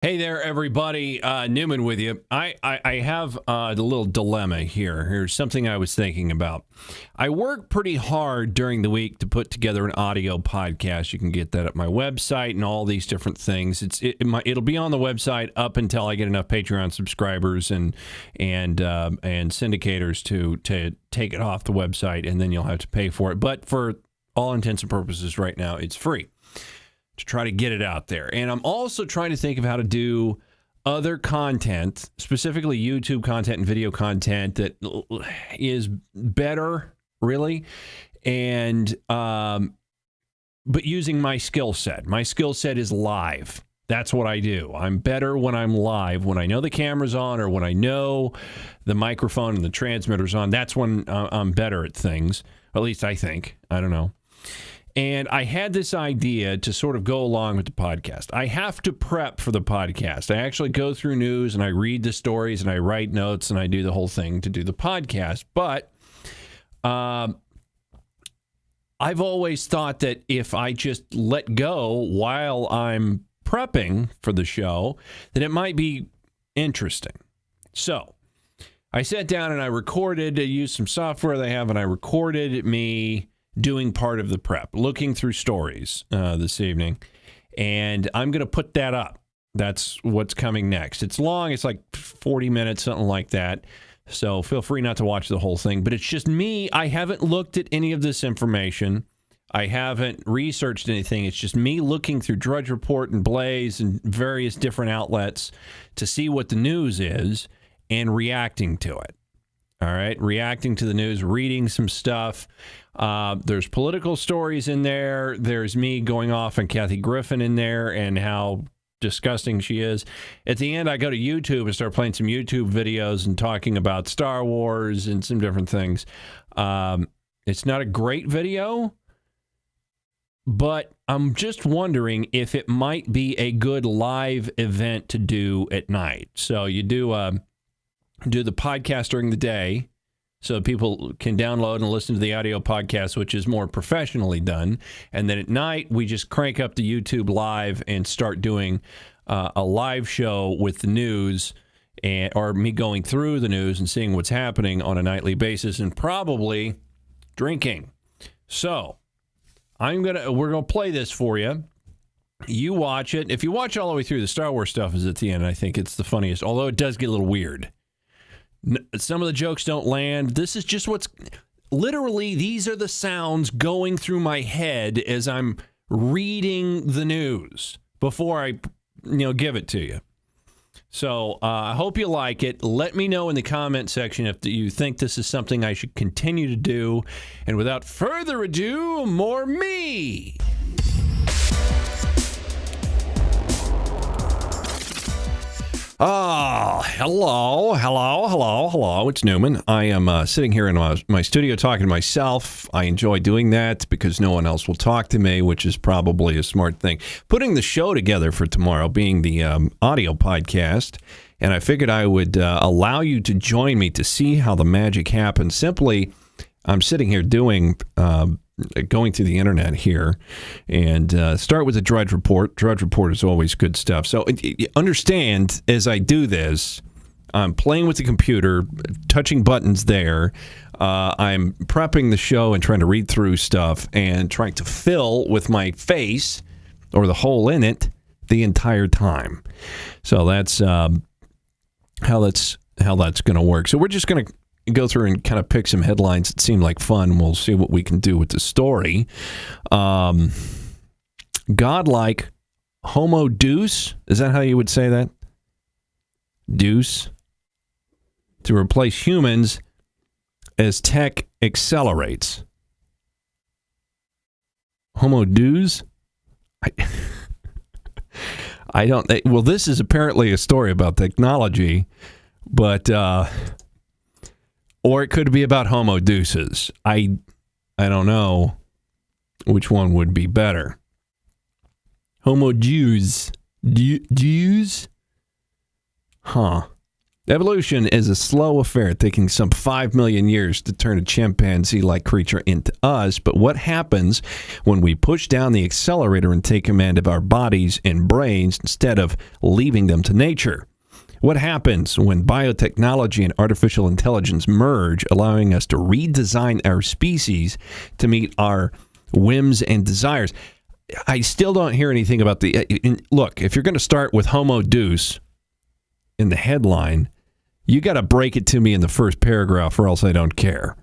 Hey there, everybody. Newman with you. I have a little dilemma here. Here's something I was thinking about. I work pretty hard during the week to put together an audio podcast. You can get that at my website and all these different things. It'll be on the website up until I get enough Patreon subscribers and syndicators to take it off the website, and then you'll have to pay for it. But for all intents and purposes, right now, it's free to try to get it out there. And I'm also trying to think of how to do other content, specifically YouTube content and video content that is better, really, and but using my skill set. My skill set is live. That's what I do. I'm better when I'm live. When I know the camera's on or when I know the microphone and the transmitter's on, that's when I'm better at things. Or at least I think. I don't know. And I had this idea to sort of go along with the podcast. I have to prep for the podcast. I actually go through news and I read the stories and I write notes and I do the whole thing to do the podcast. But I've always thought that if I just let go while I'm prepping for the show, that it might be interesting. So I sat down and I used some software they have, and I recorded me doing part of the prep, looking through stories this evening, and I'm going to put that up. That's what's coming next. It's long. It's like 40 minutes, something like that, so feel free not to watch the whole thing, but it's just me. I haven't looked at any of this information. I haven't researched anything. It's just me looking through Drudge Report and Blaze and various different outlets to see what the news is and reacting to it. All right, reacting to the news, reading some stuff. There's political stories in there. There's me going off on Kathy Griffin in there and how disgusting she is. At the end, I go to YouTube and start playing some YouTube videos and talking about Star Wars and some different things. It's not a great video, but I'm just wondering if it might be a good live event to do at night. So you do the podcast during the day so people can download and listen to the audio podcast, which is more professionally done. And then at night, we just crank up the YouTube live and start doing a live show with the news or me going through the news and seeing what's happening on a nightly basis and probably drinking. So we're going to play this for you. You watch it. If you watch all the way through, the Star Wars stuff is at the end. I think it's the funniest, although it does get a little weird. Some of the jokes don't land. This is just literally, these are the sounds going through my head as I'm reading the news before I, give it to you. So I hope you like it. Let me know in the comment section if you think this is something I should continue to do. And without further ado, more me. Hello. It's Newman. I am sitting here in my studio talking to myself. I enjoy doing that because no one else will talk to me, which is probably a smart thing. Putting the show together for tomorrow being the audio podcast, and I figured I would allow you to join me to see how the magic happens. Simply, I'm sitting here going through the internet here, and start with the Drudge Report. Drudge Report is always good stuff. So understand, as I do this, I'm playing with the computer, touching buttons there. I'm prepping the show and trying to read through stuff and trying to fill with my face or the hole in it the entire time. So that's how that's going to work. So we're just going to go through and kind of pick some headlines that seem like fun. We'll see what we can do with the story. Godlike Homo Deus, is that how you would say that? Deus? To replace humans as tech accelerates. Homo Deus? I don't... Well, this is apparently a story about technology, but... or it could be about Homo Deuces. I don't know which one would be better. Homo Deus. Deus? Huh. Evolution is a slow affair, taking some 5 million years to turn a chimpanzee-like creature into us. But what happens when we push down the accelerator and take command of our bodies and brains instead of leaving them to nature? What happens when biotechnology and artificial intelligence merge, allowing us to redesign our species to meet our whims and desires? I still don't hear anything about look, if you're going to start with Homo Deus in the headline, you got to break it to me in the first paragraph or else I don't care.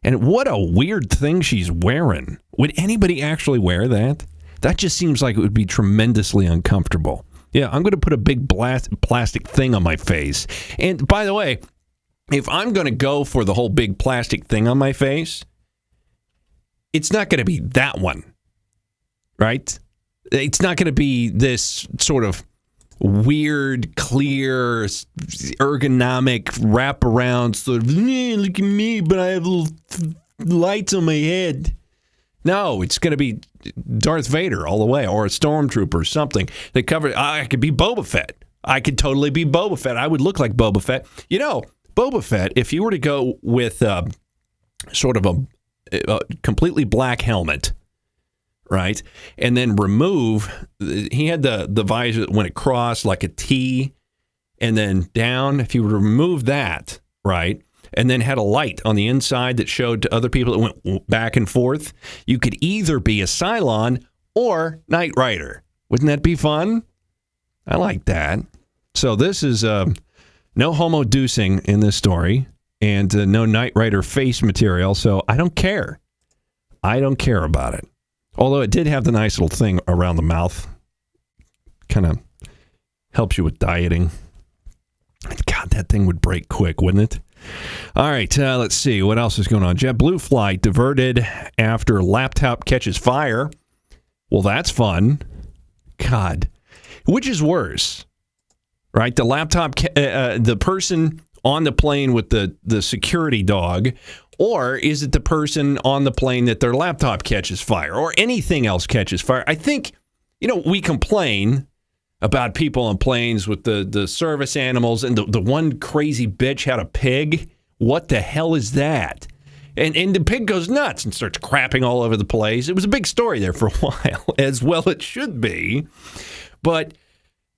And what a weird thing she's wearing. Would anybody actually wear that? That just seems like it would be tremendously uncomfortable. Yeah, I'm going to put a big plastic thing on my face. And by the way, if I'm going to go for the whole big plastic thing on my face, it's not going to be that one, right? It's not going to be this sort of weird, clear, ergonomic wraparound sort of, look at me, but I have little lights on my head. No, it's going to be Darth Vader all the way, or a stormtrooper or something. They cover. I could be Boba Fett. I could totally be Boba Fett. I would look like Boba Fett. You know, Boba Fett, if you were to go with sort of a completely black helmet, right, and then he had the visor that went across like a T and then down. If you were to remove that, right, and then had a light on the inside that showed to other people that went back and forth, you could either be a Cylon or Knight Rider. Wouldn't that be fun? I like that. So this is no Homo Deusing in this story and no Knight Rider face material, so I don't care. I don't care about it. Although it did have the nice little thing around the mouth. Kind of helps you with dieting. God, that thing would break quick, wouldn't it? All right, let's see. What else is going on? JetBlue flight diverted after laptop catches fire. Well, that's fun. God. Which is worse? Right? The laptop, the person on the plane with the security dog, or is it the person on the plane that their laptop catches fire or anything else catches fire? I think, we complain about people on planes with the service animals, and the one crazy bitch had a pig. What the hell is that? And the pig goes nuts and starts crapping all over the place. It was a big story there for a while, as well it should be. But,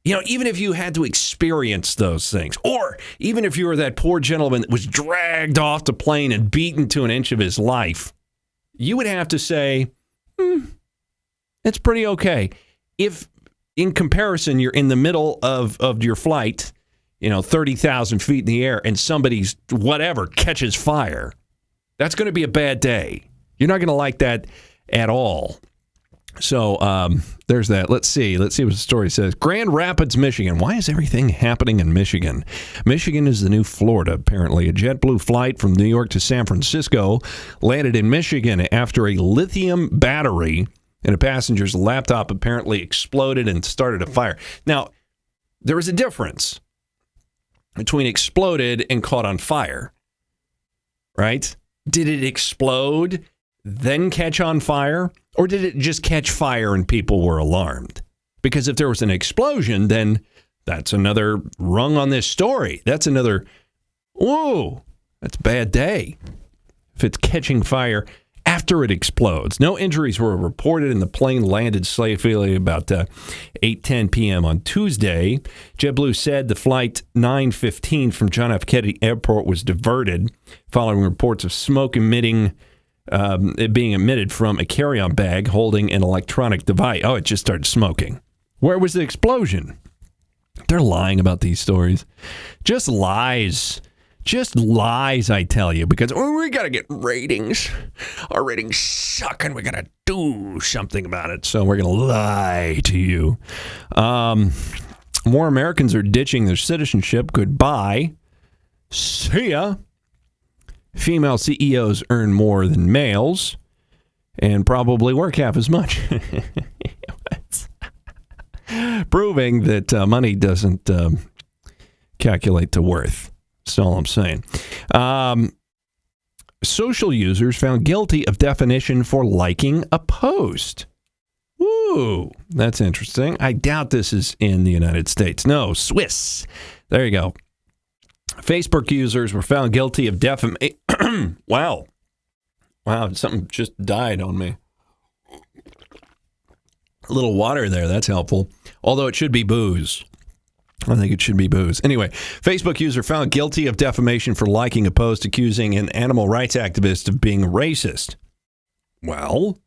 even if you had to experience those things, or even if you were that poor gentleman that was dragged off the plane and beaten to an inch of his life, you would have to say, it's pretty okay. If, in comparison, you're in the middle of your flight, 30,000 feet in the air, and somebody's whatever catches fire, that's going to be a bad day. You're not going to like that at all. So there's that. Let's see what the story says. Grand Rapids, Michigan. Why is everything happening in Michigan? Michigan is the new Florida, apparently. A JetBlue flight from New York to San Francisco landed in Michigan after a lithium battery in a passenger's laptop apparently exploded and started a fire. Now, there is a difference between exploded and caught on fire, right? Did it explode, then catch on fire? Or did it just catch fire and people were alarmed? Because if there was an explosion, then that's another rung on this story. That's another, whoa, that's a bad day. If it's catching fire after it explodes. No injuries were reported, and the plane landed safely about 8:10 p.m. on Tuesday. JetBlue said the flight 915 from John F. Kennedy Airport was diverted following reports of smoke being emitted from a carry-on bag holding an electronic device. Oh, it just started smoking. Where was the explosion? They're lying about these stories. Just lies. Just lies, I tell you, because we got to get ratings. Our ratings suck, and we got to do something about it. So we're going to lie to you. More Americans are ditching their citizenship. Goodbye. See ya. Female CEOs earn more than males and probably work half as much. Proving that money doesn't calculate to worth. That's all I'm saying. Social users found guilty of defamation for liking a post. Woo, that's interesting. I doubt this is in the United States. No, Swiss. There you go. Facebook users were found guilty of defamation. Wow, something just died on me. A little water there, that's helpful. Although it should be booze. I think it should be booze. Anyway, Facebook user found guilty of defamation for liking a post accusing an animal rights activist of being racist. Well,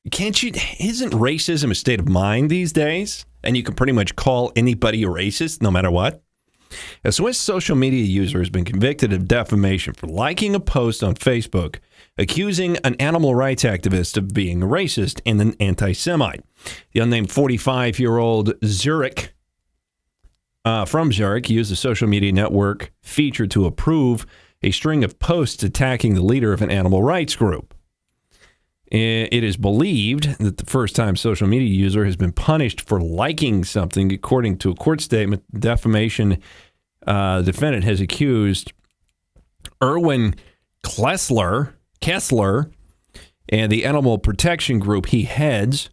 isn't racism a state of mind these days? And you can pretty much call anybody a racist no matter what? A Swiss social media user has been convicted of defamation for liking a post on Facebook accusing an animal rights activist of being a racist and an anti-Semite. The unnamed 45-year-old from Zurich used the social media network feature to approve a string of posts attacking the leader of an animal rights group. It is believed that the first-time social media user has been punished for liking something. According to a court statement, the defamation defendant has accused Erwin Kessler and the animal protection group he heads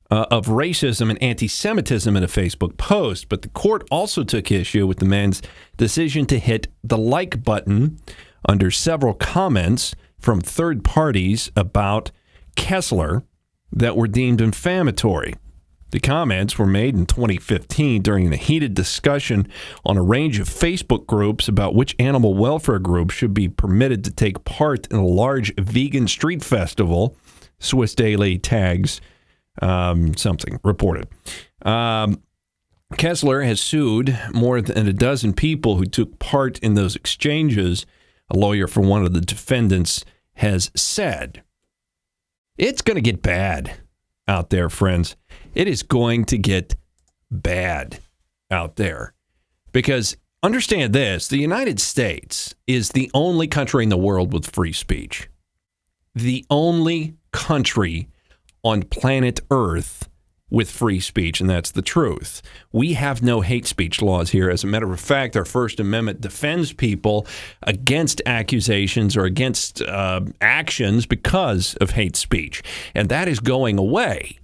of racism and anti-Semitism in a Facebook post. But the court also took issue with the man's decision to hit the like button under several comments from third parties about Kessler that were deemed inflammatory. The comments were made in 2015 during the heated discussion on a range of Facebook groups about which animal welfare group should be permitted to take part in a large vegan street festival, Swiss Daily Tags something reported. Kessler has sued more than a dozen people who took part in those exchanges, a lawyer for one of the defendants has said. It's going to get bad out there, friends. It is going to get bad out there. Because understand this, the United States is the only country in the world with free speech. The only country on planet Earth with free speech, and that's the truth. We have no hate speech laws here. As a matter of fact, our First Amendment defends people against accusations or against actions because of hate speech, and that is going away.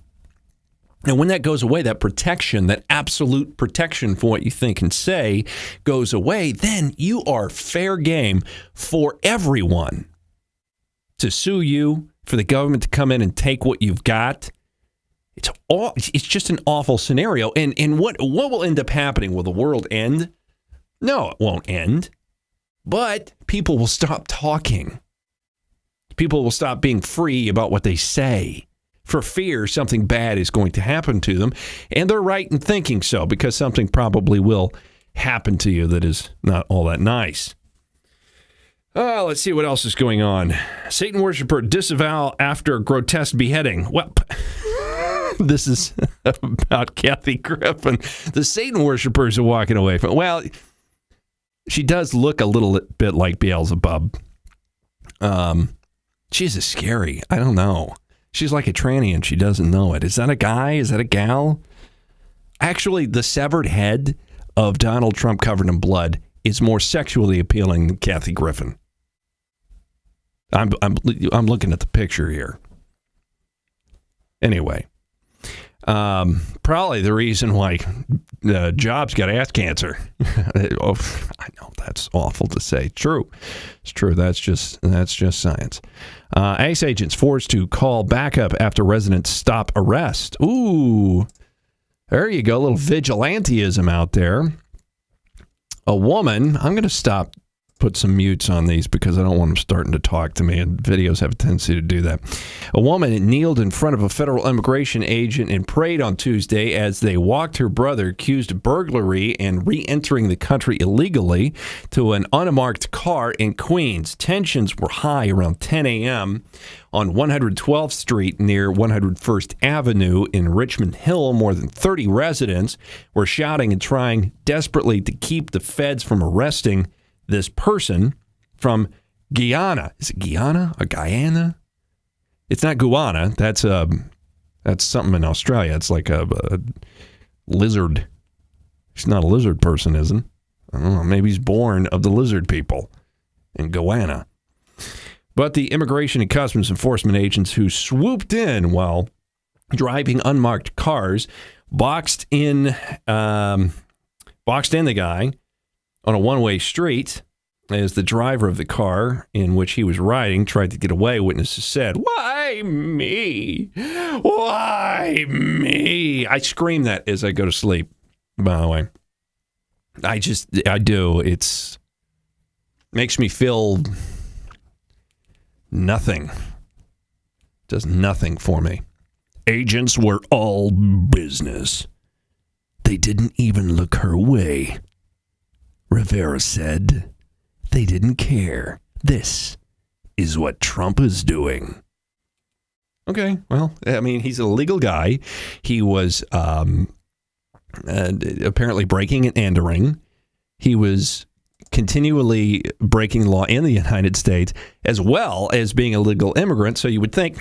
And when that goes away, that protection, that absolute protection for what you think and say goes away, then you are fair game for everyone to sue you, for the government to come in and take what you've got. It's just an awful scenario. And what will end up happening? Will the world end? No, it won't end. But people will stop talking. People will stop being free about what they say for fear something bad is going to happen to them. And they're right in thinking so, because something probably will happen to you that is not all that nice. Let's see what else is going on. Satan worshiper disavow after grotesque beheading. Well, this is about Kathy Griffin. The Satan worshipers are walking away from. Well, she does look a little bit like Beelzebub. She's scary. I don't know. She's like a tranny and she doesn't know it. Is that a guy? Is that a gal? Actually, the severed head of Donald Trump covered in blood is more sexually appealing than Kathy Griffin. I'm looking at the picture here. Anyway, probably the reason why Jobs got ass cancer. Oh, I know that's awful to say. True, it's true. That's just science. ICE agents forced to call backup after residents stop arrest. Ooh, there you go. A little vigilantism out there. A woman. I'm going to put some mutes on these because I don't want them starting to talk to me, and videos have a tendency to do that. A woman kneeled in front of a federal immigration agent and prayed on Tuesday as they walked her brother, accused of burglary and re-entering the country illegally, to an unmarked car in Queens. Tensions were high around 10 a.m. on 112th Street near 101st Avenue in Richmond Hill. More than 30 residents were shouting and trying desperately to keep the feds from arresting this person from Guyana. Is it Guyana or Guyana? It's not Guyana. That's something in Australia. It's like a lizard. He's not a lizard person, isn't? I don't know. Maybe he's born of the lizard people in Guyana. But the Immigration and Customs Enforcement agents who swooped in while driving unmarked cars boxed in the guy on a one-way street. As the driver of the car in which he was riding tried to get away, witnesses said, "Why me? Why me?" I scream that as I go to sleep, by the way. I do. It's makes me feel nothing. Does nothing for me. Agents were all business. They didn't even look her way. Rivera said. They didn't care. This is what Trump is doing. Okay, well, I mean, he's a legal guy. He was apparently breaking and entering. He was continually breaking the law in the United States, as well as being a legal immigrant. So you would think,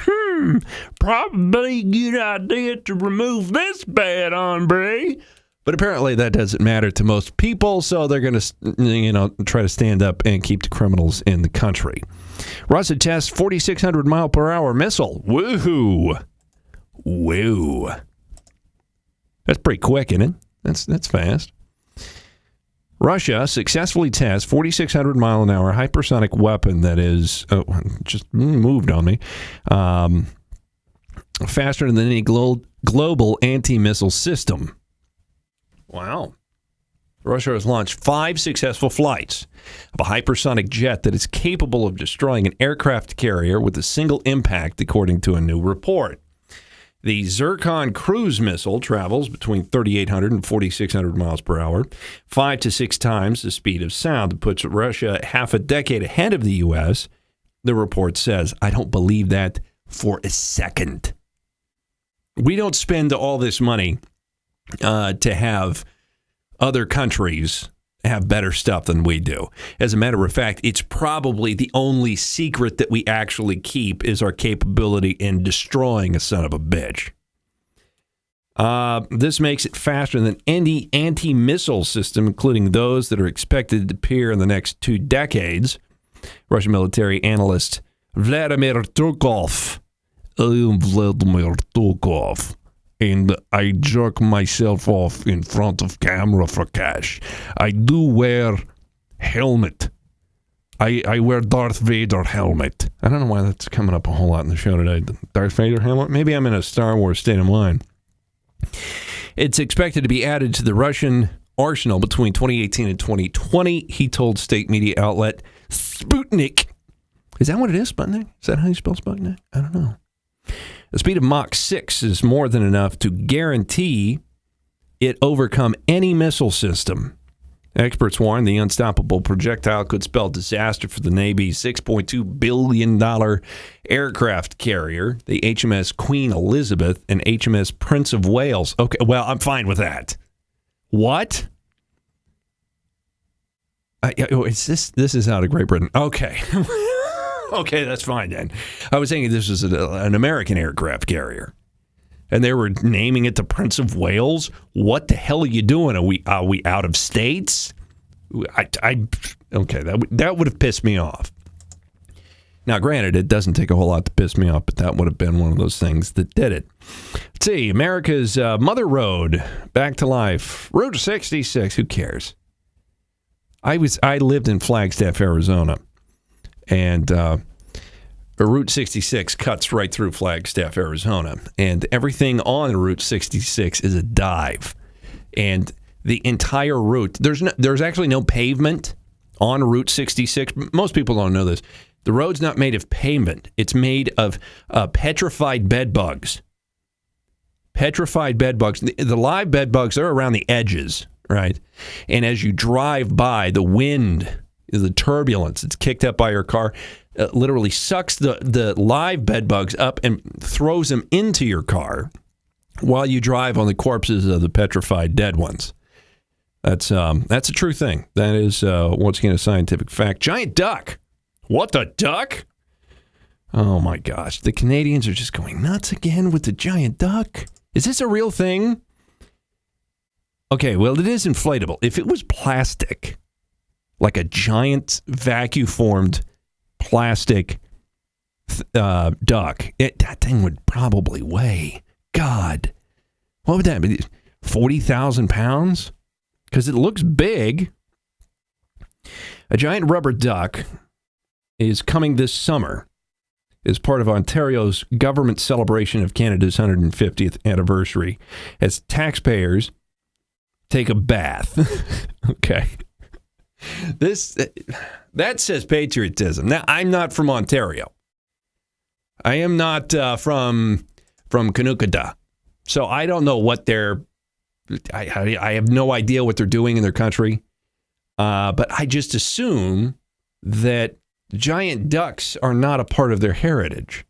probably a good idea to remove this bad hombre. But apparently that doesn't matter to most people, so they're going to, try to stand up and keep the criminals in the country. Russia tests 4,600 mile per hour missile. Woohoo! Woo! That's pretty quick, isn't it? That's fast. Russia successfully tests 4,600 mile an hour hypersonic weapon that is just moved on me. Faster than any global anti-missile system. Wow. Russia has launched 5 successful flights of a hypersonic jet that is capable of destroying an aircraft carrier with a single impact, according to a new report. The Zircon cruise missile travels between 3,800 and 4,600 miles per hour, 5 to 6 times the speed of sound. It puts Russia half a decade ahead of the U.S., the report says. I don't believe that for a second. We don't spend all this money to have other countries have better stuff than we do. As a matter of fact, it's probably the only secret that we actually keep is our capability in destroying a son of a bitch. This makes it faster than any anti-missile system, including those that are expected to appear in the next 2 decades. Russian military analyst Vladimir Turkov. I am Vladimir Turkov. And I jerk myself off in front of camera for cash. I do wear helmet. I wear Darth Vader helmet. I don't know why that's coming up a whole lot in the show today. The Darth Vader helmet? Maybe I'm in a Star Wars state of mind. It's expected to be added to the Russian arsenal between 2018 and 2020, he told state media outlet Sputnik. Is that what it is, Sputnik? Is that how you spell Sputnik? I don't know. The speed of Mach 6 is more than enough to guarantee it overcome any missile system. Experts warn the unstoppable projectile could spell disaster for the Navy's $6.2 billion aircraft carrier, the HMS Queen Elizabeth and HMS Prince of Wales. Okay, well, I'm fine with that. What? This is out of Great Britain. Okay. Okay, that's fine then. I was thinking this was an American aircraft carrier, and they were naming it the Prince of Wales. What the hell are you doing? Are we out of states? Okay, that would have pissed me off. Now, granted, it doesn't take a whole lot to piss me off, but that would have been one of those things that did it. Let's see, America's Mother Road, back to life. Route 66, who cares? I lived in Flagstaff, Arizona. And Route 66 cuts right through Flagstaff, Arizona. And everything on Route 66 is a dive. And the entire route, there's actually no pavement on Route 66. Most people don't know this. The road's not made of pavement. It's made of petrified bed bugs. Petrified bed bugs. The live bed bugs are around the edges, right? And as you drive by, the wind, the turbulence that's kicked up by your car literally sucks the live bed bugs up and throws them into your car while you drive on the corpses of the petrified dead ones. That's a true thing. That is, once again, a scientific fact. Giant duck. What the duck? Oh, my gosh. The Canadians are just going nuts again with the giant duck. Is this a real thing? Okay, well, it is inflatable. If it was plastic, like a giant vacuum-formed plastic duck, that thing would probably weigh, God, what would that be, 40,000 pounds? Because it looks big. A giant rubber duck is coming this summer as part of Ontario's government celebration of Canada's 150th anniversary as taxpayers take a bath. Okay. That says patriotism. Now, I'm not from Ontario. I am not from Canada. So I don't know what I have no idea what they're doing in their country. But I just assume that giant ducks are not a part of their heritage.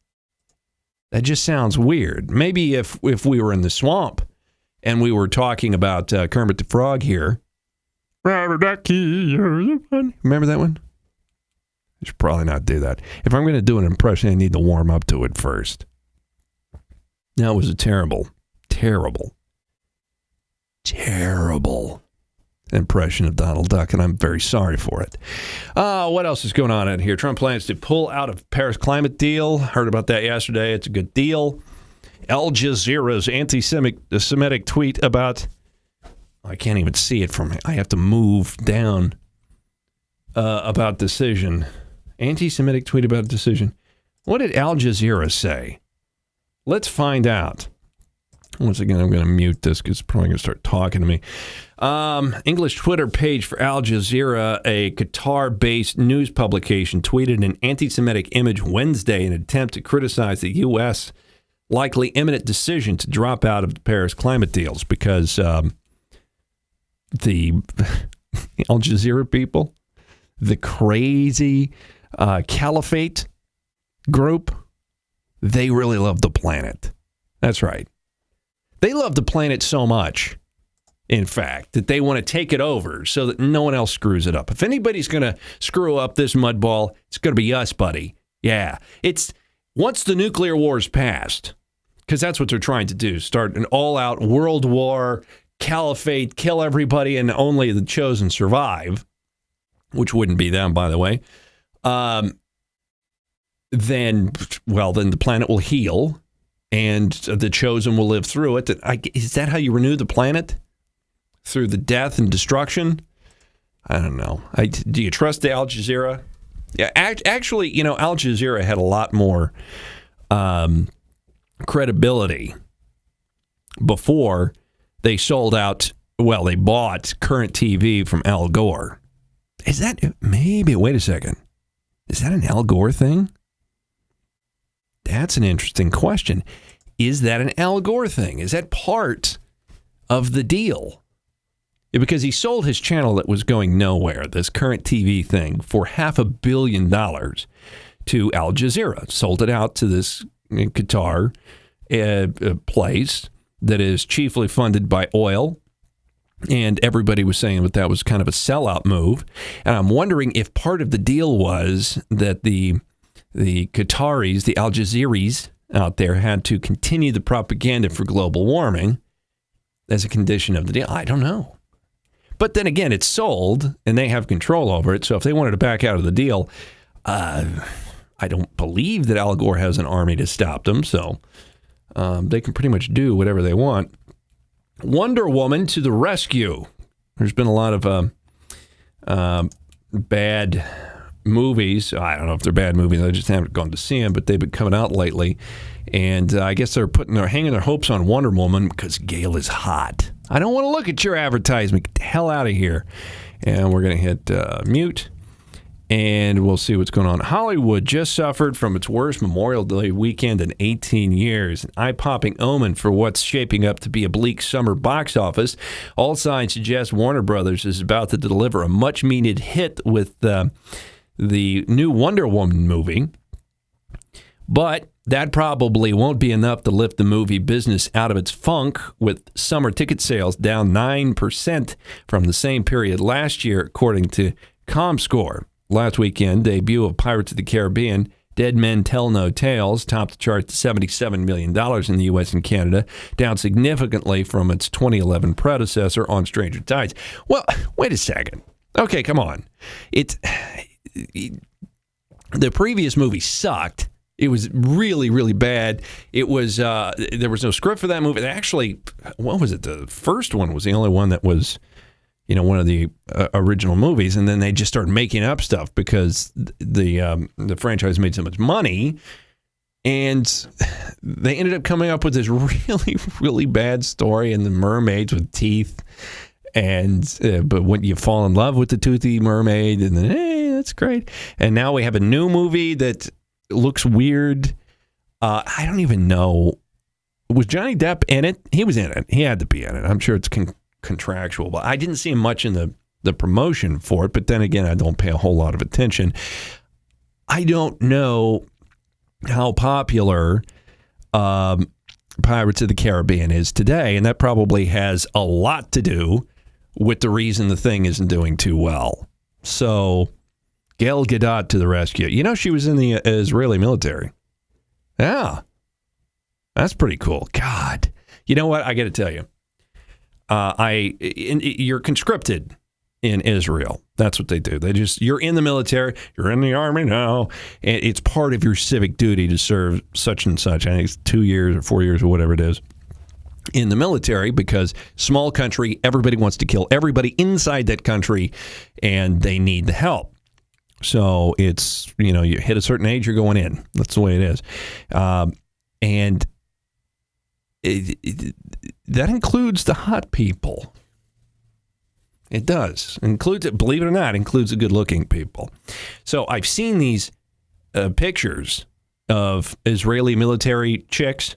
That just sounds weird. Maybe if we were in the swamp and we were talking about Kermit the Frog here. Rubber ducky, remember that one? I should probably not do that. If I'm going to do an impression, I need to warm up to it first. That was a terrible impression of Donald Duck, and I'm very sorry for it. What else is going on in here? Trump plans to pull out of Paris climate deal. Heard about that yesterday. It's a good deal. Al Jazeera's anti-Semitic tweet about... I can't even see it from... I have to move down about decision. Anti-Semitic tweet about decision. What did Al Jazeera say? Let's find out. Once again, I'm going to mute this because it's probably going to start talking to me. English Twitter page for Al Jazeera, a Qatar-based news publication, tweeted an anti-Semitic image Wednesday in an attempt to criticize the U.S. likely imminent decision to drop out of the Paris climate deals because the Al Jazeera people, the crazy caliphate group, they really love the planet. That's right. They love the planet so much, in fact, that they want to take it over so that no one else screws it up. If anybody's going to screw up this mud ball, it's going to be us, buddy. Yeah. It's once the nuclear war is passed, because that's what they're trying to do, start an all-out world war, caliphate, kill everybody, and only the chosen survive, which wouldn't be them, by the way, then the planet will heal. And the chosen will live through it. Is that how you renew the planet? Through the death and destruction? I don't know. Do you trust the Al Jazeera? Yeah, actually, Al Jazeera had a lot more credibility before they sold out. Well, they bought Current TV from Al Gore. Is that maybe? Wait a second. Is that an Al Gore thing? That's an interesting question. Is that an Al Gore thing? Is that part of the deal? Yeah, because he sold his channel that was going nowhere, this Current TV thing, for $500 million to Al Jazeera. Sold it out to this Qatar place that is chiefly funded by oil. And everybody was saying that was kind of a sellout move. And I'm wondering if part of the deal was that the Qataris, the Al Jazeeris out there, had to continue the propaganda for global warming as a condition of the deal. I don't know. But then again, it's sold and they have control over it. So if they wanted to back out of the deal, I don't believe that Al Gore has an army to stop them. So they can pretty much do whatever they want. Wonder Woman to the rescue. There's been a lot of bad movies. I don't know if they're bad movies. I just haven't gone to see them, but they've been coming out lately. And I guess they're hanging their hopes on Wonder Woman because Gail is hot. I don't want to look at your advertisement. Get the hell out of here. And we're going to hit mute. And we'll see what's going on. Hollywood just suffered from its worst Memorial Day weekend in 18 years. An eye-popping omen for what's shaping up to be a bleak summer box office. All signs suggest Warner Brothers is about to deliver a much-needed hit with the new Wonder Woman movie. But that probably won't be enough to lift the movie business out of its funk, with summer ticket sales down 9% from the same period last year, according to ComScore. Last weekend, debut of Pirates of the Caribbean, Dead Men Tell No Tales, topped the chart to $77 million in the U.S. and Canada, down significantly from its 2011 predecessor on Stranger Tides. Well, wait a second. Okay, come on. The previous movie sucked. It was really, really bad. It was there was no script for that movie. Actually, what was it? The first one was the only one that was, one of the original movies, and then they just started making up stuff because the franchise made so much money, and they ended up coming up with this really, really bad story, and the mermaids with teeth, and but when you fall in love with the toothy mermaid, and then hey, that's great, and now we have a new movie that looks weird. I don't even know. Was Johnny Depp in it? He was in it. He had to be in it. I'm sure it's contractual, but I didn't see him much in the promotion for it. But then again, I don't pay a whole lot of attention. I don't know how popular Pirates of the Caribbean is today, and that probably has a lot to do with the reason the thing isn't doing too well. So, Gal Gadot to the rescue. She was in the Israeli military. Yeah. That's pretty cool. God. You know what? I got to tell you. You're conscripted in Israel. That's what they do. You're in the military. You're in the army now. And it's part of your civic duty to serve such and such. I think it's 2 years or 4 years or whatever it is in the military, because small country, everybody wants to kill everybody inside that country, and they need the help. So it's, you hit a certain age, you're going in. That's the way it is. And that includes the hot people. It does. Includes it, believe it or not, includes the good-looking people. So I've seen these pictures of Israeli military chicks,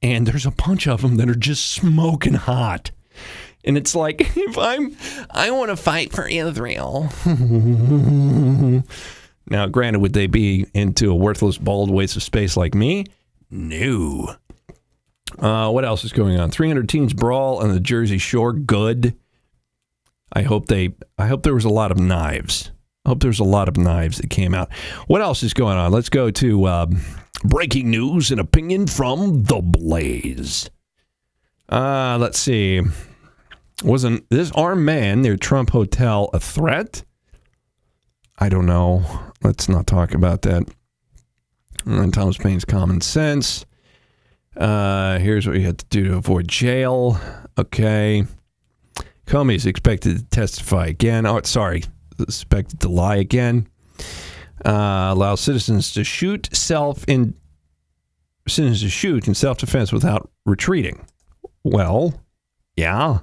and there's a bunch of them that are just smoking hot. And it's like, I want to fight for Israel. Now, granted, would they be into a worthless, bald waste of space like me? No. What else is going on? 300 teens brawl on the Jersey Shore. Good. I hope there was a lot of knives. I hope there's a lot of knives that came out. What else is going on? Let's go to breaking news and opinion from The Blaze. Let's see. Wasn't this armed man near Trump Hotel a threat? I don't know. Let's not talk about that. And Thomas Paine's common sense. Here's what you have to do to avoid jail. Okay. Comey is expected to testify again. Oh, sorry. Expected to lie again. Allow citizens to shoot in self-defense without retreating. Well, yeah.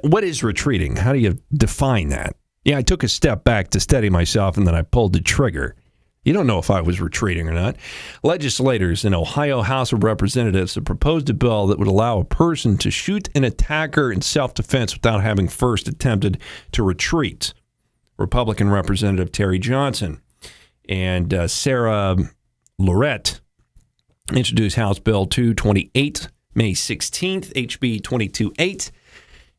What is retreating? How do you define that? Yeah, I took a step back to steady myself, and then I pulled the trigger. You don't know if I was retreating or not. Legislators in Ohio House of Representatives have proposed a bill that would allow a person to shoot an attacker in self-defense without having first attempted to retreat. Republican Representative Terry Johnson and Sarah Lorette introduced House Bill 228 May 16th, HB 228.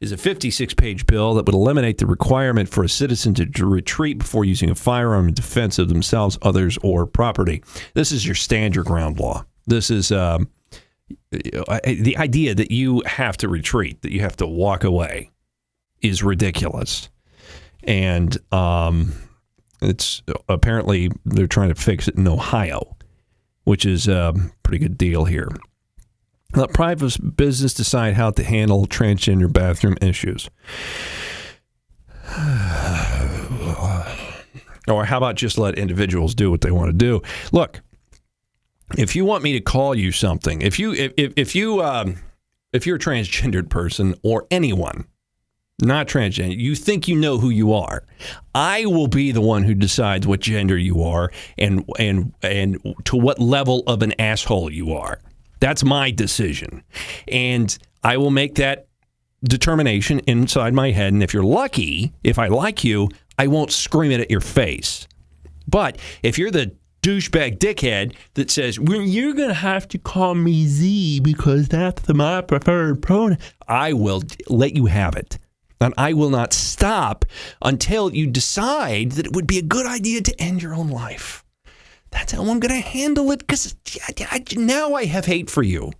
Is a 56-page bill that would eliminate the requirement for a citizen to retreat before using a firearm in defense of themselves, others, or property. This is your stand your ground law. This is the idea that you have to retreat, that you have to walk away, is ridiculous. And it's apparently they're trying to fix it in Ohio, which is a pretty good deal here. Let private business decide how to handle transgender bathroom issues. Or how about just let individuals do what they want to do? Look, if you want me to call you something, if you're a transgendered person or anyone not transgender, you think you know who you are, I will be the one who decides what gender you are and to what level of an asshole you are. That's my decision. And I will make that determination inside my head. And if you're lucky, if I like you, I won't scream it at your face. But if you're the douchebag dickhead that says, well, you're going to have to call me Z because that's my preferred pronoun, I will let you have it. And I will not stop until you decide that it would be a good idea to end your own life. That's how I'm going to handle it, because now I have hate for you,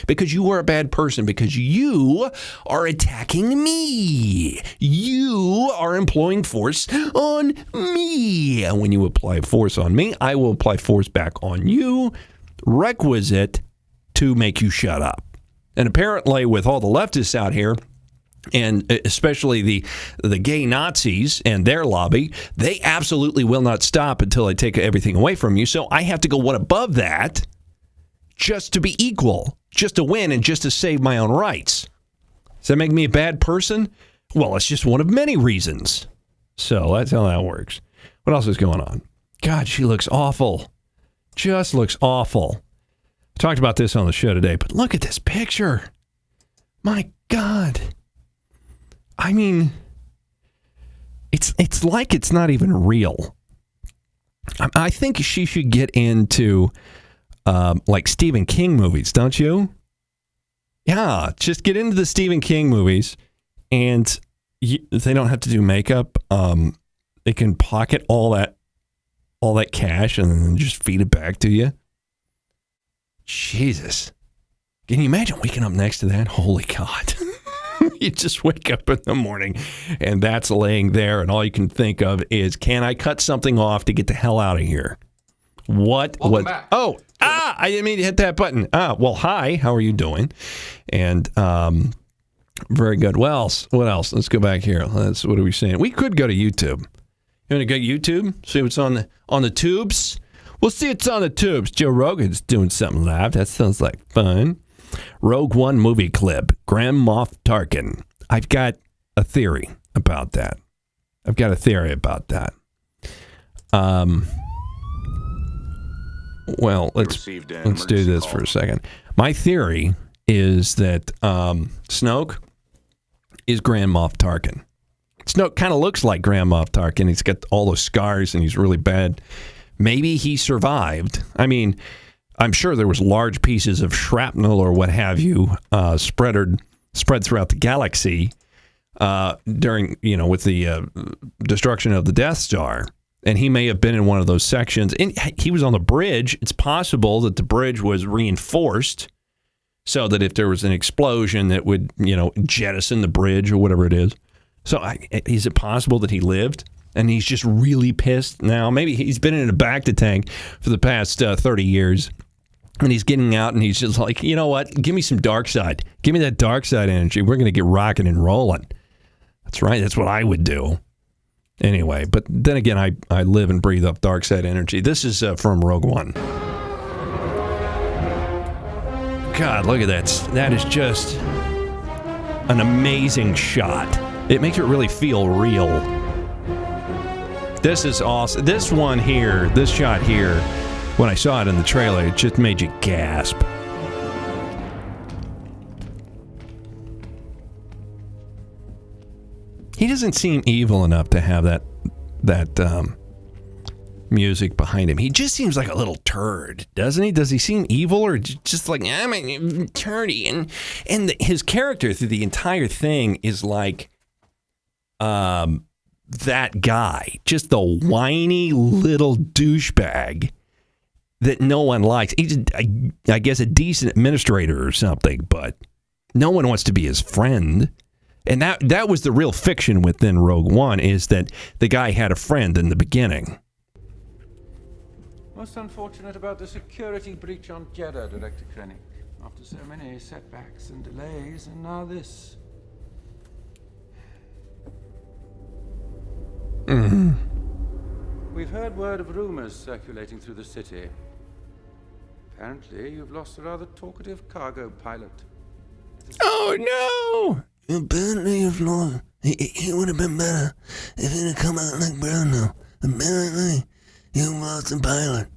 because you are a bad person, because you are attacking me. You are employing force on me. And when you apply force on me, I will apply force back on you, requisite to make you shut up. And apparently with all the leftists out here and especially the gay Nazis and their lobby, they absolutely will not stop until they take everything away from you. So I have to go one above that just to be equal, just to win, and just to save my own rights. Does that make me a bad person? Well, it's just one of many reasons. So that's how that works. What else is going on? God, she looks awful. Just looks awful. I talked about this on the show today, but look at this picture. My God. I mean, it's like it's not even real. I think she should get into like Stephen King movies, don't you? Yeah, just get into the Stephen King movies, and they don't have to do makeup. They can pocket all that cash and then just feed it back to you. Jesus. Can you imagine waking up next to that? Holy God. You just wake up in the morning and that's laying there, and all you can think of is, can I cut something off to get the hell out of here? Welcome back. Oh, I didn't mean to hit that button. Well, hi, how are you doing? And very good. What else? Let's go back here. What are we saying? We could go to YouTube. You want to go to YouTube? See what's on the tubes? We'll see what's on the tubes. Joe Rogan's doing something live. That sounds like fun. Rogue One movie clip. Grand Moff Tarkin. I've got a theory about that. Well, let's do this for a second. My theory is that Snoke is Grand Moff Tarkin. Snoke kind of looks like Grand Moff Tarkin. He's got all those scars and he's really bad. Maybe he survived. I mean, I'm sure there was large pieces of shrapnel or what have you spread throughout the galaxy during, with the destruction of the Death Star. And he may have been in one of those sections. And he was on the bridge. It's possible that the bridge was reinforced so that if there was an explosion that would, jettison the bridge or whatever it is. So is it possible that he lived and he's just really pissed now? Maybe he's been in a Bacta tank for the past 30 years and he's getting out and he's just like, you know what? Give me some dark side. Give me that dark side energy. We're going to get rocking and rolling. That's right. That's what I would do. Anyway, but then again, I live and breathe up dark side energy. This is from Rogue One. God, look at that. That is just an amazing shot. It makes it really feel real. This is awesome. This one here, this shot here, when I saw it in the trailer, it just made you gasp. He doesn't seem evil enough to have that music behind him. He just seems like a little turd, doesn't he? Does he seem evil or just like, I'm a turdy? And his character through the entire thing is like that guy, just the whiny little douchebag that no one likes. He's, I guess, a decent administrator or something, but no one wants to be his friend. And that was the real fiction within Rogue One, is that the guy had a friend in the beginning. Most unfortunate about the security breach on Jeddah, Director Krennic. After so many setbacks and delays, and now this. Mm-hmm. We've heard word of rumors circulating through the city. Apparently, you've lost a rather talkative cargo pilot. Oh, no! Apparently, if not, he would have been better if he'd have come out like Bruno. Apparently, you lost the pilot.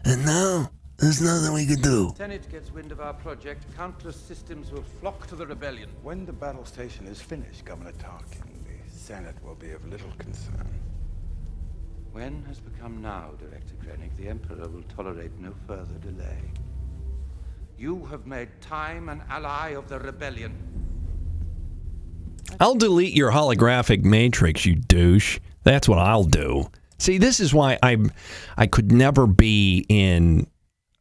And now, there's nothing we could do. Tenet gets wind of our project, countless systems will flock to the rebellion. When the battle station is finished, Governor Tarkin, the Senate will be of little concern. When has become now, Director Krennic. The Emperor will tolerate no further delay. You have made time an ally of the rebellion. I'll delete your holographic matrix, you douche. That's what I'll do. See, this is why I could never be in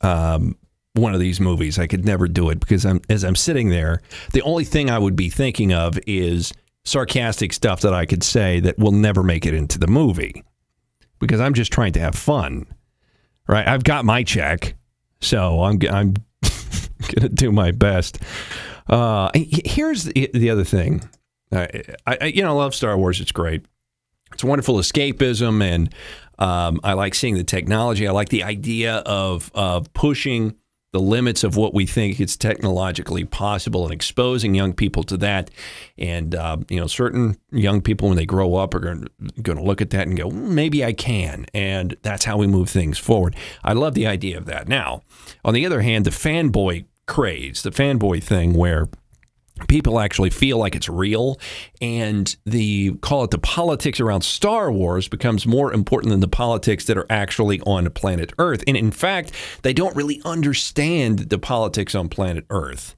one of these movies. I could never do it because as I'm sitting there, the only thing I would be thinking of is sarcastic stuff that I could say that will never make it into the movie because I'm just trying to have fun, right? I've got my check, so I'm going to do my best. Here's the other thing. I love Star Wars. It's great. It's wonderful escapism, and I like seeing the technology. I like the idea of pushing the limits of what we think is technologically possible and exposing young people to that. And, certain young people, when they grow up, are going to look at that and go, maybe I can. And that's how we move things forward. I love the idea of that. Now, on the other hand, the fanboy craze, the fanboy thing where people actually feel like it's real, and call it the politics around Star Wars becomes more important than the politics that are actually on planet Earth. And in fact, they don't really understand the politics on planet Earth,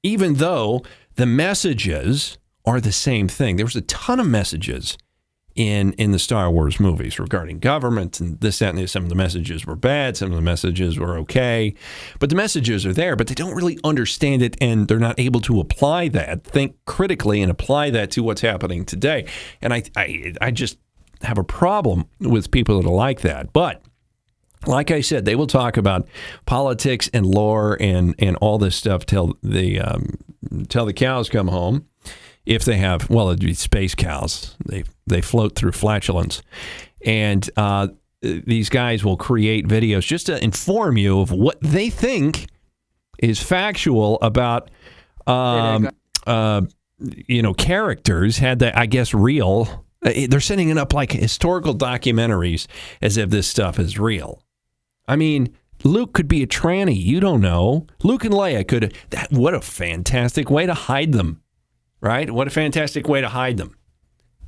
even though the messages are the same thing. There was a ton of messages in the Star Wars movies regarding government and this, that, and this. Some of the messages were bad. Some of the messages were okay. But the messages are there, but they don't really understand it, and they're not able to apply that, think critically, and apply that to what's happening today. And I just have a problem with people that are like that. But like I said, they will talk about politics and lore and all this stuff till the cows come home. If they have, well, it'd be space cows. They float through flatulence. And these guys will create videos just to inform you of what they think is factual about, characters had that, I guess, real. They're setting it up like historical documentaries as if this stuff is real. I mean, Luke could be a tranny. You don't know. Luke and Leia could. What a fantastic way to hide them. Right? What a fantastic way to hide them.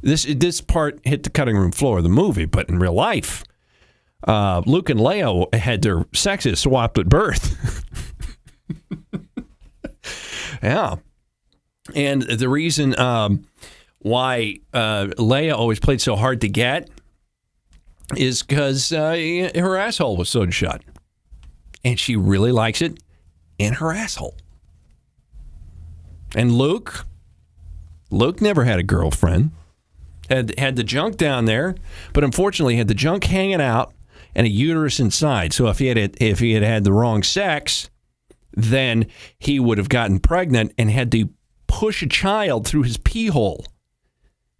This part hit the cutting room floor of the movie, but in real life, Luke and Leia had their sexes swapped at birth. Yeah. And the reason why Leia always played so hard to get is because her asshole was sewed shut. And she really likes it in her asshole. And Luke never had a girlfriend. Had the junk down there, but unfortunately had the junk hanging out and a uterus inside. So if he had the wrong sex, then he would have gotten pregnant and had to push a child through his pee hole.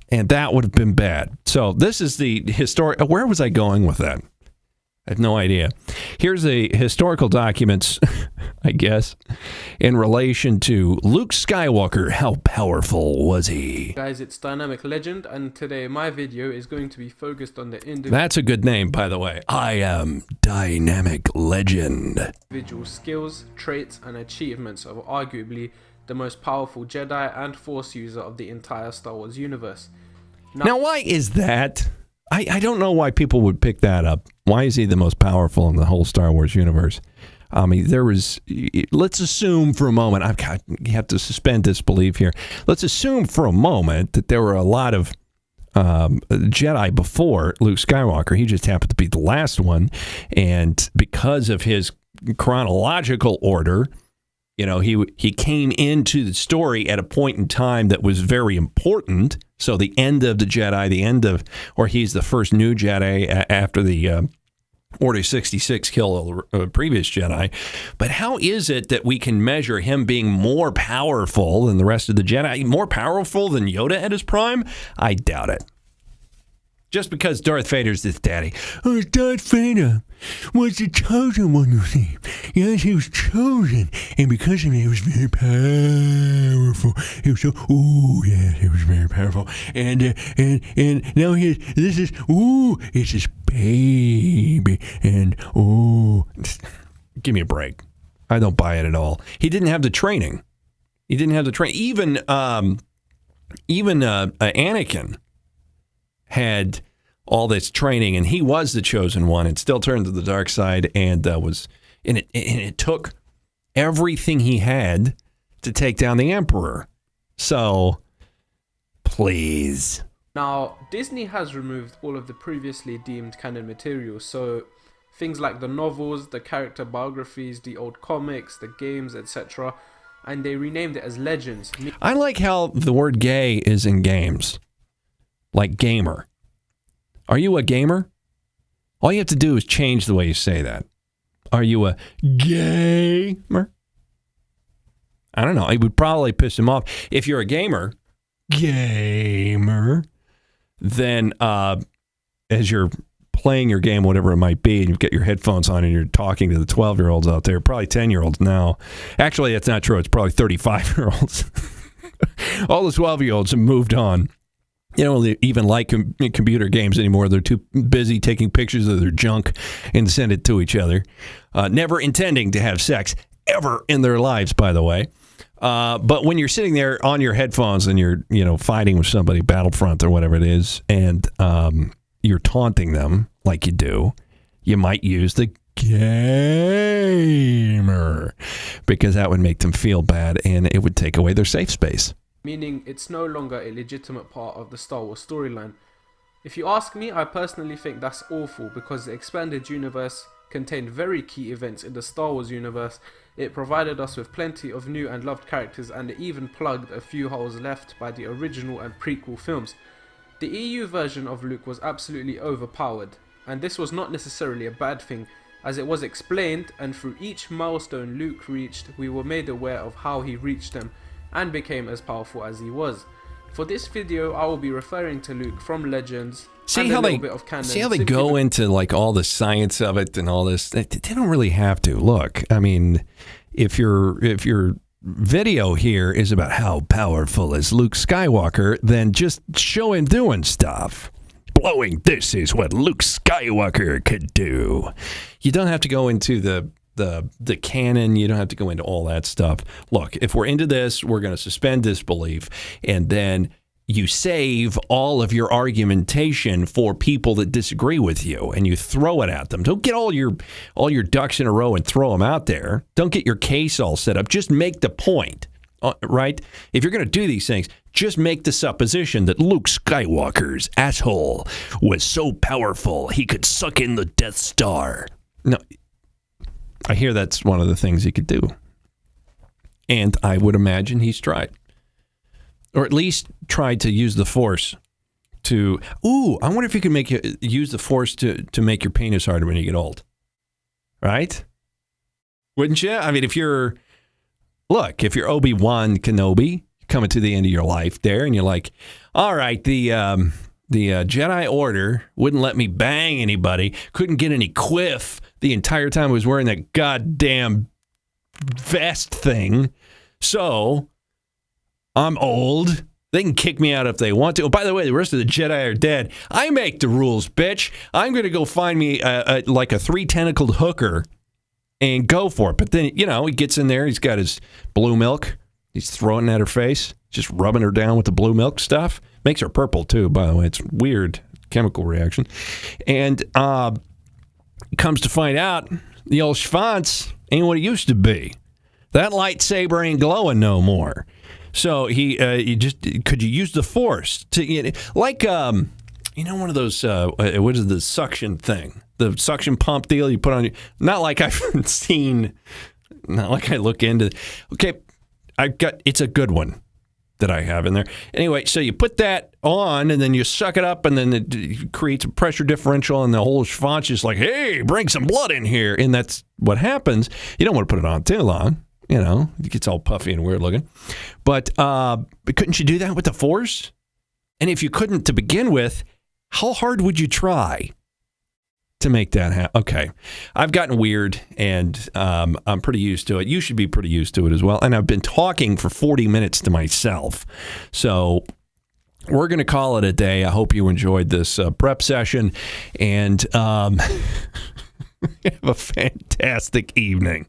And that would have been bad. So this is the historic. Where was I going with that? I have no idea. Here's the historical documents, I guess, in relation to Luke Skywalker. How powerful was he? Guys, it's Dynamic Legend, and today my video is going to be focused on the That's a good name, by the way. I am Dynamic Legend. Individual skills, traits, and achievements of arguably the most powerful Jedi and Force user of the entire Star Wars universe. Now why is that? I don't know why people would pick that up. Why is he the most powerful in the whole Star Wars universe? I mean, let's assume for a moment, you have to suspend disbelief here. Let's assume for a moment that there were a lot of Jedi before Luke Skywalker. He just happened to be the last one. And because of his chronological order, he came into the story at a point in time that was very important. So the end of the Jedi, or he's the first new Jedi after the Order 66 kill a previous Jedi. But how is it that we can measure him being more powerful than the rest of the Jedi? More powerful than Yoda at his prime? I doubt it. Just because Darth Vader's his daddy. Oh, Darth Vader was the chosen one, you see. Yes, he was chosen. And because of it, he was very powerful. He was he was very powerful. And now it's his baby. And, give me a break. I don't buy it at all. He didn't have the training. Even Anakin had all this training, and he was the chosen one, and still turned to the dark side, and it took everything he had to take down the Emperor. So, please. Now, Disney has removed all of the previously deemed canon material, so things like the novels, the character biographies, the old comics, the games, etc., and they renamed it as Legends. I like how the word gay is in games. Like gamer. Are you a gamer? All you have to do is change the way you say that. Are you a gamer? I don't know. It would probably piss him off. If you're a gamer, gamer, then as you're playing your game, whatever it might be, and you've got your headphones on and you're talking to the 12-year-olds out there, probably 10-year-olds now. Actually, that's not true. It's probably 35-year-olds. All the 12-year-olds have moved on. They don't even like computer games anymore. They're too busy taking pictures of their junk and send it to each other. Never intending to have sex ever in their lives, by the way. But when you're sitting there on your headphones and you're, fighting with somebody, Battlefront or whatever it is, and you're taunting them like you do, you might use the gamer because that would make them feel bad and it would take away their safe space. Meaning it's no longer a legitimate part of the Star Wars storyline. If you ask me, I personally think that's awful because the expanded universe contained very key events in the Star Wars universe. It provided us with plenty of new and loved characters, and it even plugged a few holes left by the original and prequel films. The EU version of Luke was absolutely overpowered, and this was not necessarily a bad thing, as it was explained, and through each milestone Luke reached, we were made aware of how he reached them and became as powerful as he was. For this video, I will be referring to Luke from Legends. See how they go into like all the science of it and all this. They don't really have to. Look, I mean, if your video here is about how powerful is Luke Skywalker, then just show him doing stuff. Blowing, this is what Luke Skywalker could do. You don't have to go into the canon. You don't have to go into all that stuff. Look, if we're into this, we're going to suspend disbelief, and then you save all of your argumentation for people that disagree with you, and you throw it at them. Don't get all your ducks in a row and throw them out there. Don't get your case all set up. Just make the point, right? If you're going to do these things, just make the supposition that Luke Skywalker's asshole was so powerful he could suck in the Death Star. No, I hear that's one of the things he could do. And I would imagine he's tried. Or at least tried to use the Force to... Ooh, I wonder if you can use the Force to make your penis harder when you get old. Right? Wouldn't you? I mean, if you're Obi-Wan Kenobi, coming to the end of your life there, and you're like, all right, the Jedi Order wouldn't let me bang anybody, couldn't get any quiff the entire time I was wearing that goddamn vest thing. So I'm old. They can kick me out if they want to. Oh, by the way, the rest of the Jedi are dead. I make the rules, bitch. I'm going to go find me like a 3-tentacled hooker and go for it. But then, he gets in there. He's got his blue milk. He's throwing it at her face, just rubbing her down with the blue milk stuff. Makes her purple, too, by the way. It's weird chemical reaction. And comes to find out, the old schwanz ain't what it used to be. That lightsaber ain't glowing no more. So could you use the Force to, like, one of those, what is the suction thing? The suction pump deal you put on your, not like I look into. Okay, it's a good one that I have in there. Anyway, so you put that on and then you suck it up and then it creates a pressure differential and the whole schwanz is like, hey, bring some blood in here. And that's what happens. You don't want to put it on too long. It gets all puffy and weird looking. But couldn't you do that with the Force? And if you couldn't to begin with, how hard would you try to make that happen? Okay. I've gotten weird, and I'm pretty used to it. You should be pretty used to it as well. And I've been talking for 40 minutes to myself. So we're going to call it a day. I hope you enjoyed this prep session, and have a fantastic evening.